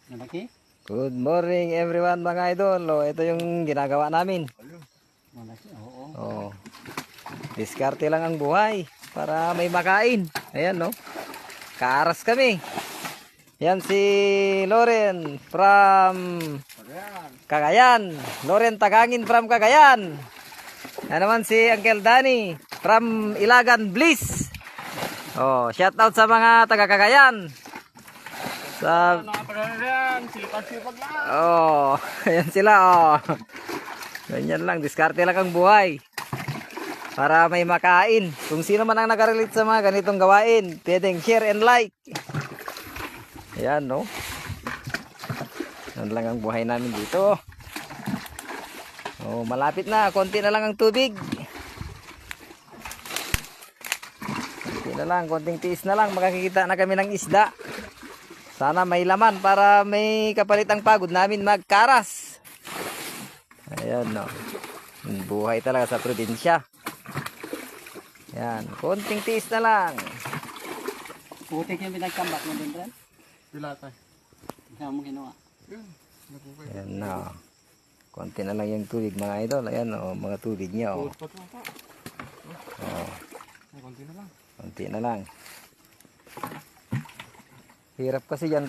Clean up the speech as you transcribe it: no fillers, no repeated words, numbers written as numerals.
Malaki? Good morning everyone mga idol. O, ito yung ginagawa namin. Malaki, oo. Oh. Diskarte lang ang buhay para may makain. Ayan no. Kaaras kami. Yan si Loren from Cagayan. Loren Tagangin from Cagayan. Yan naman si Uncle Danny from Ilagan Bliss. Oh, shout out sa mga taga Cagayan. Sa Sipag-sipag lang. oh, ayan sila oh. Ganyan lang, diskarte lang ang buhay. Para may makain. Kung sino man ang nakarelate sa mga ganitong gawain, pwedeng share and like. Ayan no. Yan lang ang buhay namin dito. Oh, malapit na, konti na lang ang tubig. Konti na lang, konting tiis na lang, makakikita na kami ng isda. Sana may laman para may kapalit ang pagod namin magkaras. Ayan no. Buhay talaga sa probinsya. Ayan, konting tiis na lang. Putik yung pinagkambak mo din, Bren. Pilatay. Saan mo ginawa? Ayan na. Konti na lang yung tubig mga idol. Ayan o, mga tubig niya o. Oh, Konti na lang. konti na lang. Hirap kasi yan.